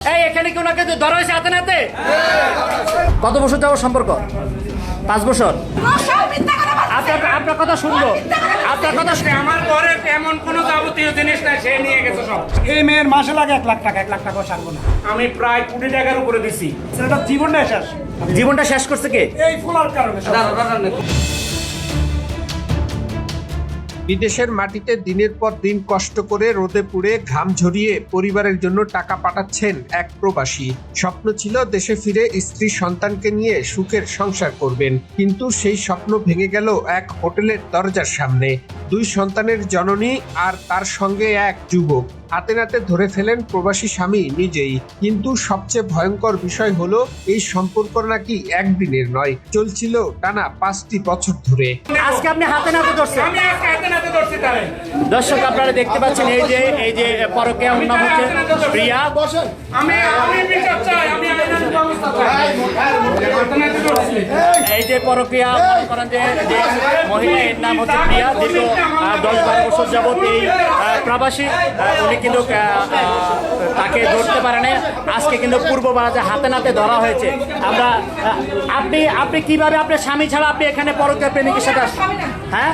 এই এখানে কি ওনাকে ধরা হয়েছে হাতে নাতে? কত বছর যাবো সম্পর্ক? 5 বছর। আপনার কথা শুনবো, আপনার কথা শুনে আমার ঘরে এমন কোনো যাবতীয় জিনিস নাই, সে নিয়ে গেছে সব। এই মেয়ের মাসে লাগে 1 লাখ টাকা, 1 লাখ টাকা ছাড়বো না। আমি প্রায় 20 টাকার উপরে দিছি। সেটা জীবনটা শেষ। জীবনটা শেষ করছে কে? এই ফুলার কারণে। বিদেশের মাটিতে দিনের পর দিন কষ্ট করে রোদে পুড়ে ঘাম ঝরিয়ে পরিবারের জন্য টাকা পাঠাচ্ছেন এক প্রবাসী। স্বপ্ন ছিল দেশে ফিরে স্ত্রী সন্তানকে নিয়ে সুখের সংসার করবেন, কিন্তু সেই স্বপ্ন ভেঙে গেল এক হোটেলের দরজার সামনে। 2 সন্তানের জননী আর তার সঙ্গে এক যুবক। হাতে নাতে ধরে ফেলেন প্রবাসী স্বামী নিজেই। কিন্তু সবচেয়ে ভয়ঙ্কর বিষয় হলো এই সম্পর্ক নাকি একদিনের নয়, চলছিল টানা 5টি বছর ধরে। আজকে আপনি হাতে নাতে ধরছেন। আমি আজকে হাতে নাতে ধরছি তারে। দর্শক আপনারা দেখতে পাচ্ছেন এই যে পরকীয়া নাম হচ্ছে প্রিয়া। আমি বিচার চাই, আমি আইনের ব্যবস্থা চাই। হাতে নাতে ধরছি। এই যে পরকীয়া করেন যে মহিলার নাম হচ্ছে প্রিয়া। দীর্ঘ 10-12 বছর যাবত এই প্রবাসী উনি কিন্তু তাকে ধরতে পারে না। আজকে কিন্তু পূর্ব বারাজে হাতে নাতে ধরা হয়েছে। আমরা আপনি কিভাবে আপনার স্বামী ছাড়া আপনি এখানে পরকীয়া প্রেমিকের সাথে আসছেন? হ্যাঁ,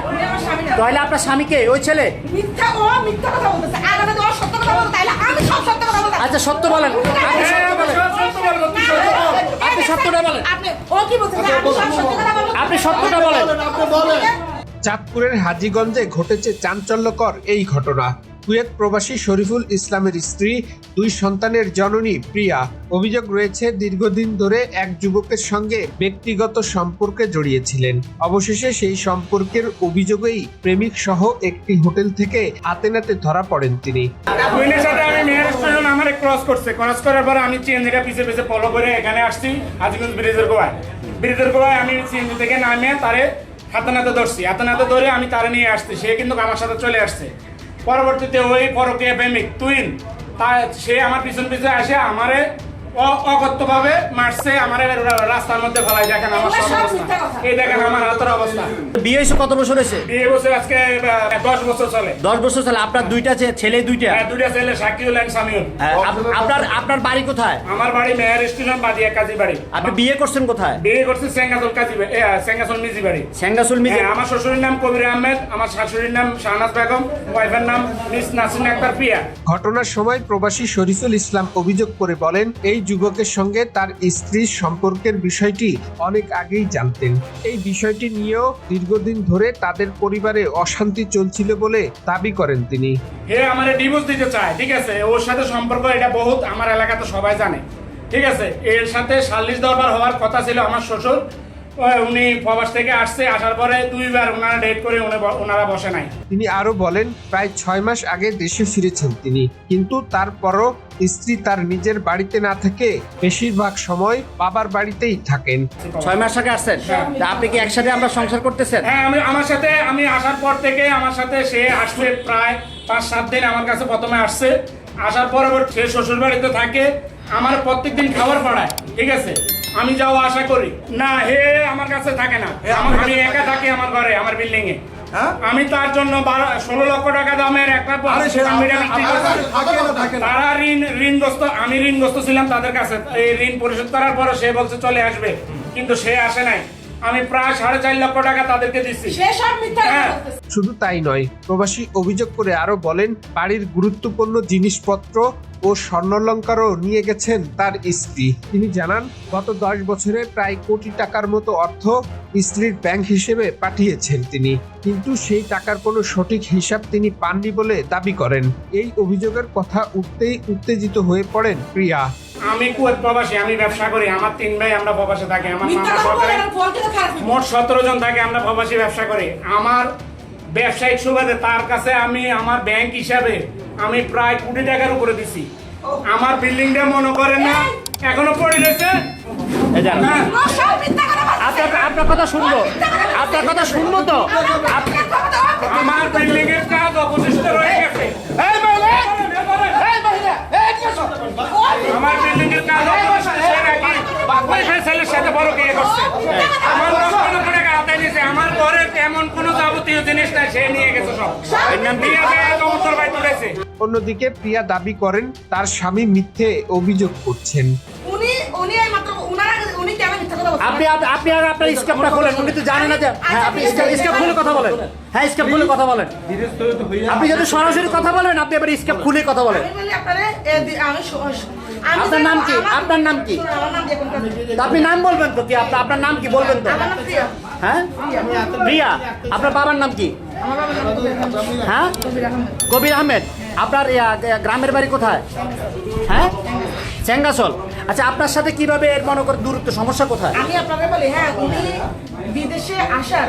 তাহলে আপনার স্বামীকে ওই ছেলে মিথ্যা কথা বলতেছে। আলাদা দেওয়া সত্য কথা বলতে, তাইলে আমি সব সত্য কথা বলতে। আচ্ছা সত্য বলেন, আপনি সত্য বলেন, আপনি সত্যটা বলেন, আপনি ও কি বলছেন? আমি সব সত্য কথা বলবো। আপনি সত্যটা বলেন। চাঁদপুরের হাজীগঞ্জে ঘটেছে চাঞ্চল্যকর এই ঘটনা। কুয়েত প্রবাসী শরীফুল ইসলামের স্ত্রী, 2 সন্তানের জননী প্রিয়া। অভিযোগ রয়েছে দীর্ঘদিন ধরে এক যুবকের সঙ্গে ব্যক্তিগত সম্পর্কে জড়িয়েছিলেন। অবশেষে সেই সম্পর্কের অভিযোগেই প্রেমিক সহ একটি হোটেল থেকে হাতে নাতে ধরা পড়েন তিনি। কুইনের সাথে আমি মেয়ের স্টেশন আমারে ক্রস করছে। ক্রস করার পর আমি সিএনজিটা পিছে ফলো করে এখানে আসছি হাজীগঞ্জ ব্রিজের গোয়ায়। আমি সিএনজি থেকে নামে তারে হাতে নাতে ধরছি। হাতে নাতে ধরে আমি তারে নিয়ে আসছি। সে কিন্তু আমার সাথে চলে আসছে। পরবর্তীতে ওই পরকীয়া প্রেমিক তুইন সে আমার পিছন আসে আমারে অগত্যভাবে মারছে, আমার রাস্তার মধ্যে ফেলাই। দেখেন আমার অবস্থা, এই দেখেন আমার হাতের অবস্থা। বিয়ে হয়েছে কত বছর হয়েছে? বিয়ে বছর আজকে 10 বছর চলে। 10 বছর চলে। আপনার 2টা ছেলে? 2টা? হ্যাঁ, 2টা ছেলে, শাকিউল এন্ড সামিউল। আপনার বাড়ি কোথায়? আমার বাড়ি মেহের স্টেশন বাদিয়া কাজী বাড়ি। আপনি বিয়ে করছেন কোথায়? বিয়ে করছি সেঙ্গাসুল সেঙ্গাসুল মিজি বাড়ি। সেঙ্গাসুল মিজি। আমার শ্বশুরের নাম কবির আহমেদ, আমার শাশুড়ির নাম শাহনাজ বেগম, ওয়াইফের নাম মিস নাসরিন আক্তার প্রিয়া। ঘটনার সময় প্রবাসী শরীফুল ইসলাম অভিযোগ করে বলেন, এই যুবকের সঙ্গে তার স্ত্রীর সম্পর্কের বিষয়টি অনেক আগেই জানতেন। এই বিষয়টি নিয়েও দীর্ঘদিন ধরে তাদের পরিবারে অশান্তি চলছিল বলে দাবি করেন তিনি। হে আমারে ডিভোর্স দিতে চায়, ঠিক আছে। ওর সাথে সম্পর্ক এটা বহুত আমার এলাকাতে সবাই জানে, ঠিক আছে। এর সাথে সালিশ দরবার হওয়ার কথা ছিল। আমার শ্বশুর উনি প্রবাস থেকে আসছে, আসার পরে 2 বার ওনারা ডেট করে ওনারা বসে নাই। তিনি আরো বলেন, প্রায় 6 মাস আগে দেশে ফিরেছেন তিনি, কিন্তু তারপরও স্ত্রী তার নিজের বাড়িতে না থেকে বেশিরভাগ সময় বাবার বাড়িতেই থাকেন। 6 মাস আগে আসছেন? আপনি কি একসাথে আমরা সংসার করতেছেন? হ্যাঁ, আমি আসার পর থেকে আমার সাথে সে আসছে প্রায় 5-7 দিন আমার কাছে প্রথমে আসছে। আসার পরবর্তী সে শ্বশুর বাড়িতে থাকে, আমার প্রত্যেকদিন খাবার পড়ায়, ঠিক আছে। আমি যাওয়া আশা করি না, হে আমার কাছে থাকে না। আমি একা থাকি আমার ঘরে, আমার বিল্ডিং এ। আমি তার জন্য 16 লক্ষ টাকা দামের একটা তারা ঋণগ্রস্ত, আমি ঋণগ্রস্ত ছিলাম তাদের কাছে। এই ঋণ পরিশোধ করার পরে সে বলছে চলে আসবে, কিন্তু সে আসে নাই। আমি প্রায় 4.5 লক্ষ টাকা তাদেরকে দিচ্ছি। শুধু তাই নয়, প্রবাসী অভিযোগ করে আরো বলেন, বাড়ির গুরুত্বপূর্ণ জিনিসপত্র ও স্বর্ণালংকারও নিয়ে গেছেন তার স্ত্রী। তিনি জানান, গত 10 বছরে প্রায় কোটি টাকার মতো অর্থ স্ত্রীর ব্যাংক হিসেবে পাঠিয়েছেন তিনি, কিন্তু সেই টাকার কোনো সঠিক হিসাব তিনি পাননি বলে দাবি করেন। এই অভিযোগের কথা উঠতেই উত্তেজিত হয়ে পড়েন প্রিয়া। আমি কুয়েত প্রবাসী, আমি ব্যবসা করি। আমার 3 ভাই আমরা প্রবাসে থাকি। আমার মামা সরকারে মোট 17 জন থাকে, আমরা প্রবাসী ব্যবসা করি। আমার ব্যবসায়িক সুবাদে তার কাছে আমি আমার ব্যাংক হিসাবে আমি প্রায় 20 টাকার উপরে দিছি। আমার বিল্ডিংটা মনে করেন না এখনো পড়ে রয়েছে। আপনার কথা শুনবো, আপনার কথা শুনবো তো। আমার বিল্ডিং এর কাজ অবশিষ্ট রয়ে গেছে। আমার বিল্ডিং এর কাজ ছেলের সাথে বড় কে করছে। আমার 10 লক্ষ টাকা হাতে নিয়েছে। আমার ঘরে এমন কোনো যাবতীয় জিনিস নাই, সে নিয়ে গেছে সব। নিয়ে গিয়ে কবুতর বাই তুলেছে। অন্যদিকে প্রিয়া দাবি করেন তার স্বামী মিথ্যে অভিযোগ করছেন। উনি মাত্র উনি কেন মিথ্যা কথা বলছেন? আপনি আর আপনার স্কেপটা খোলেন, উনি তো জানেন না যে হ্যাঁ আপনি স্কেপ খুলে কথা বলেন, হ্যাঁ স্কেপ খুলে কথা বলেন। আপনি যদি সরাসরি কথা বলেন আপনি এবার স্কেপ খুলে কথা বলেন। আমি বলি আপনারে আপনার নাম কি? আপনার নাম কি? আমার নাম দেখুন তো আপনি নাম বলবেন তো কি? আপনার নাম কি বলবেন তো? আমার নাম প্রিয়া। হ্যাঁ প্রিয়া। আপনার বাবার নাম কি? আমার বাবার নাম হ্যাঁ কবির আহমেদ। আপনার গ্রামের বাড়ি কোথায়? হ্যাঁ চেঙ্গাসল। আচ্ছা আপনার সাথে কিভাবে এর মনে করে দূরত্ব সমস্যা কোথায়? আমি আপনাকে বলি হ্যাঁ উনি বিদেশে আসার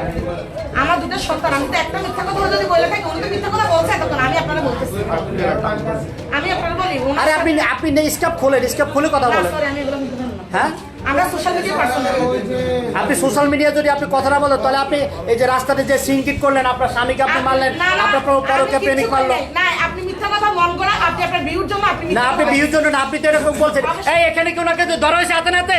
আমার দুটো সন্তান, আমি তো একটা মিথ্যা কথা যদি বলে থাকি উনি তো মিথ্যা কথা বলছে তখন আমি আপনারা বলতেছি। আমি আপনারা বলি আরে আপনি স্কেপ খোলেন, স্কেপ খুলে কথা বলেন। সরি আমি এগুলো মিথ্যা বলবো না। হ্যাঁ আমরা সোশ্যাল মিডিয়া পার্সন। আপনি সোশ্যাল মিডিয়া যদি আপনি কথাটা বলেন তাহলে আপনি এই যে রাস্তাতে যে সিনকিট করলেন, আপনার স্বামীকে আপনি মারলেন, আপনার পরকে প্রেমিক মারলো। না আপনি মিথ্যা কথা মন করা, আপনি আপনার ভিউর জন্য আপনি না আপনি বিয়ের জন্য না, আপনি তো এরকম বলছেন। এই এখানে কি ওনাকে ধরা হয়েছে হাতে নাতে?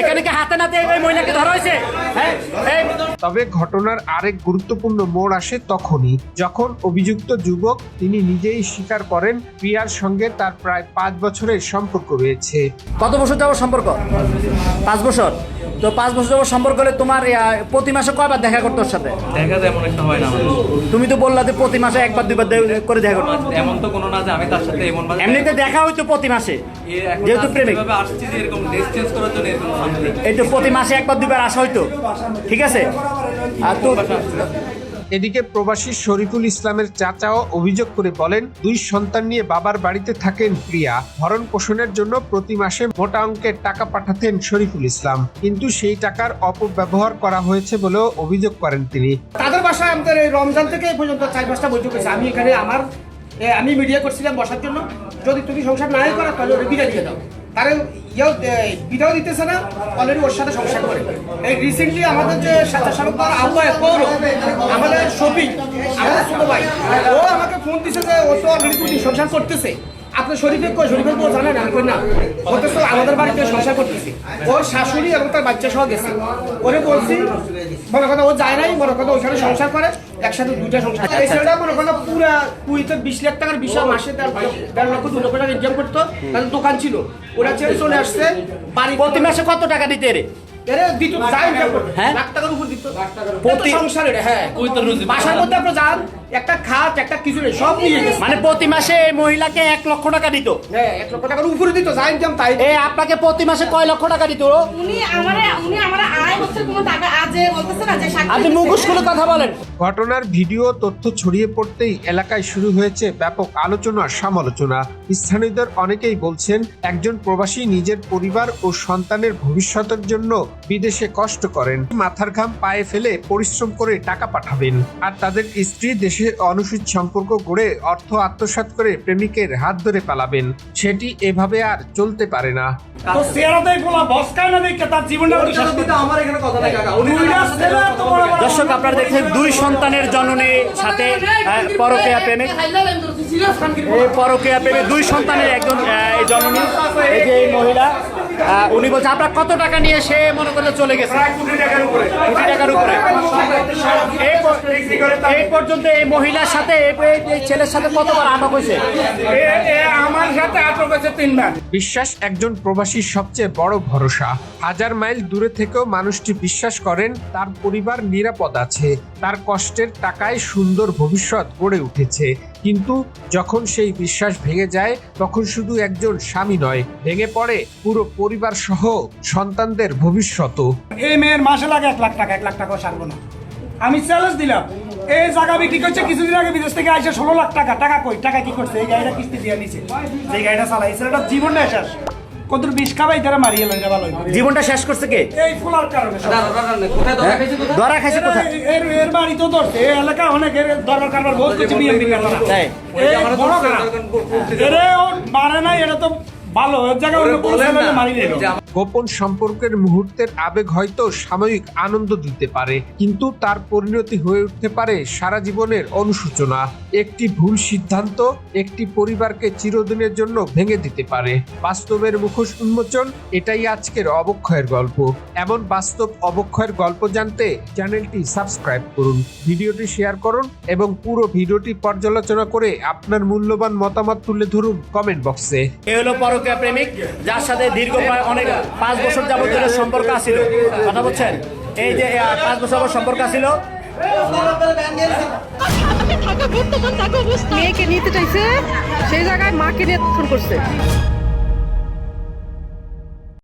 এখানে কি হাতে নাতে এই মহিলাকে ধরা হয়েছে? হ্যাঁ এই তবে ঘটনার আরেক গুরুত্বপূর্ণ মোড় আসে তখনই যখন অভিযুক্ত যুবক তিনি নিজেই স্বীকার করেন প্রিয়ার সঙ্গে তার প্রায় 5 বছরের সম্পর্ক রয়েছে। কত বছর যাবো সম্পর্ক? 5 বছর। তো 5 বছর যাবো সম্পর্ক হলে তোমার প্রতি মাসে কয়বার দেখা করতো ওর সাথে? দেখা তেমন একটা হয় না আমাদের। তুমি তো বললা যে প্রতি মাসে একবার দুইবার করে দেখা করতো। এমন তো কোনো না যে আমি তার সাথে এমন এমনিতে দেখা হয়তো প্রতি মাসে, যেহেতু প্রেমিক আসছি যে এরকম ড্রেস চেঞ্জ করার জন্য এরকম something। এই তো প্রতি মাসে একবার দুইবার আসা হয়তো, ঠিক আছে। আর তো এদিকে প্রবাসী শরীফুল ইসলামের চাচাও অভিযোগ করে বলেন 2 সন্তান নিয়ে বাবার বাড়িতে থাকেন প্রিয়া। ভরণ পোষণের জন্য প্রতি মাসে মোটা অঙ্কের টাকা পাঠাতেন শরীফুল ইসলাম, কিন্তু সেই টাকার অপব্যবহার করা হয়েছে বলেও অভিযোগ করেন তিনি। তাদের বাসায় আমাদের এই রমজান থেকে এই পর্যন্ত 4-5টা বৈঠক হয়েছে। আমি এখানে আমি মিডিয়া করছিলাম বসার জন্য, যদি তুমি সংসার নাই করো তাহলে ওরা বিদায় দিয়ে দাও। তারা বিদায় দিতেছে না, অলরেডি ওর সাথে সংসার করে। এই রিসেন্টলি আমাদের যে স্বেচ্ছাসেবক আহ্বায়ক পৌর আমাদের শফিক, আমাদের ছোট ভাই, ও আমাকে ফোন দিছে যে ও তো অলরেডি সংসার করতেছে। আপনার শরীফের বউ জানেন আমি কই না, ও তো আমাদের বাড়িতে সংসার করতেছে। ওর শাশুড়ি এবং তার বাচ্চা সহ গেছে। ওরে বলছি বড় কথা ও যায় নাই, বড় কথা ওইখানে সংসার করে, একসাথে 2টা সংসার। এই ছেলেটা মনে করেন পুরা কুইতে 20 লাখ টাকার বিষয় মাসে 1.5 লক্ষ 2 লক্ষ টাকা ইনকাম করতো। তাদের দোকান ছিল, ওরা ছেড়ে চলে আসছে বাড়ি। প্রতি মাসে কত টাকা দিতে রে? এরে দিত যাই ইনকাম করতো, হ্যাঁ? লাখ টাকার উপর দিত প্রতি সংসার। হ্যাঁ বাসার মধ্যে আপনি যান, একটা খাট একটা কিছু নেই, সব নিয়ে গেছে। মানে প্রতি মাসে এই মহিলাকে 1 লক্ষ টাকা দিত? হ্যাঁ 1 লক্ষ টাকার উপরে দিত, যাই ইনকাম তাই। আপনাকে প্রতি মাসে কয় লক্ষ টাকা দিত? উনি আমারে আড়াই বছর কোনো টাকা আজে বলতেছে না যে আপনি মুখোশ খুলে কথা বলেন। ঘটনার ভিডিও তথ্য ছড়িয়ে পড়তেই এলাকায় শুরু হয়েছে ব্যাপক আলোচনা সমালোচনা। স্থানীয়দের অনেকেই বলছেন একজন প্রবাসী নিজের পরিবার ও সন্তানের ভবিষ্যতের জন্য বিদেশে কষ্ট করেন, মাথার ঘাম পায়ে ফেলে পরিশ্রম করে টাকা পাঠাবেন, আর তাদের স্ত্রী দেশে অনুচিত সম্পর্ক গড়ে অর্থ আত্মসাৎ করে প্রেমিকের হাত ধরে পালাবেন। সেটি এভাবে আর চলতে পারে না। তো চেহারাতেই বলা বসকায় না দেখে তার জীবনটা বিশ্বাস করতে আমার এখানে কথা নাই কাকা। উনি দর্শক আপনারা দেখলেন 2 সন্তানের জননীর সাথে পরকীয়া প্রেমিক, এই পরকীয়া প্রেমিক 2 সন্তানের একজন এই জননী, এই যে এই মহিলা, উনি বলছে আপনার কত টাকা নিয়ে সে মনে করলে চলে গেছে? প্রায় কোটি টাকার উপরে। কোটি টাকার উপরে। এই পর্যন্ত এই মহিলার সাথে এই ছেলের সাথে কতবার আটক হয়েছে? আমার সাথে আটক হয়েছে 3 বার। বিশ্বাস একজন প্রবাসীর সবচেয়ে বড় ভরসা। 1000 মাইল দূরে থেকেও মানুষটি বিশ্বাস করেন তার পরিবার নিরাপদ আছে, তার কষ্টের টাকায় সুন্দর ভবিষ্যৎ গড়ে উঠেছে। কিন্তু যখন সেই বিশ্বাস ভেঙে যায় তখন শুধু একজন স্বামী নয়, ভেঙে পড়ে পুরো পরিবার সহ সন্তানদের ভবিষ্যৎও। এই মেয়ের মাসে লাগে 1 লাখ টাকা, 1 লাখ টাকাও সারবো না। আমি চ্যালেঞ্জ দিলাম, এই জায়গা বিক্রি করছে কিছুদিন আগে বিদেশ থেকে আইসে 16 লাখ টাকা। টাকা কই? টাকা কি করছে? এই গাড়িটা কিস্তি দিয়ে নিছে, যে গাড়িটা চালাইছে এটা জীবনটা শেষ। কত বিষ খাবাই তারা মারিয়ে লাগে ভালো। জীবনটা শেষ করছে কে? এই ফুলার কারণে ধরা খাইছে কোথায়? এর বাড়ি তো ধরছে, এই এলাকা অনেক এর দরবার কারবার বহুত কিছু বিএমপি করছে। তাই এরে ও মারে নাই, এটা তো ভালো ওর জায়গায় অন্য কোনো বলেন ছেলে না মারি দিল যে আমার গোপন সম্পর্কের মুহূর্তের আবেগ হয়তো সাময়িক আনন্দ দিতে পারে, কিন্তু তার পরিণতি হয়ে উঠতে পারে সারা জীবনের অনুশোচনা। একটি ভুল সিদ্ধান্ত একটি পরিবারকে চিরদিনের জন্য ভেঙে দিতে পারে। বাস্তবের মুখোশ উন্মোচন, এটাই আজকের অবক্ষয়ের গল্প। এমন বাস্তব অবক্ষয়ের গল্প জানতে চ্যানেলটি সাবস্ক্রাইব করুন, ভিডিওটি শেয়ার করুন এবং পুরো ভিডিওটি পর্যালোচনা করে আপনার মূল্যবান মতামত তুলে ধরুন কমেন্ট বক্সে। এ হলো পরকীয়া প্রেমিক, যার সাথে দীর্ঘ প্রায় অনেক 5 বছর যাবত ধরে সম্পর্ক আছিল। কথা বলছেন, এই যে 5 বছর সম্পর্ক আছিল। মেয়েকে নিতে চাইছে, সেই জায়গায় মাকে নিয়ে ফোন করছে।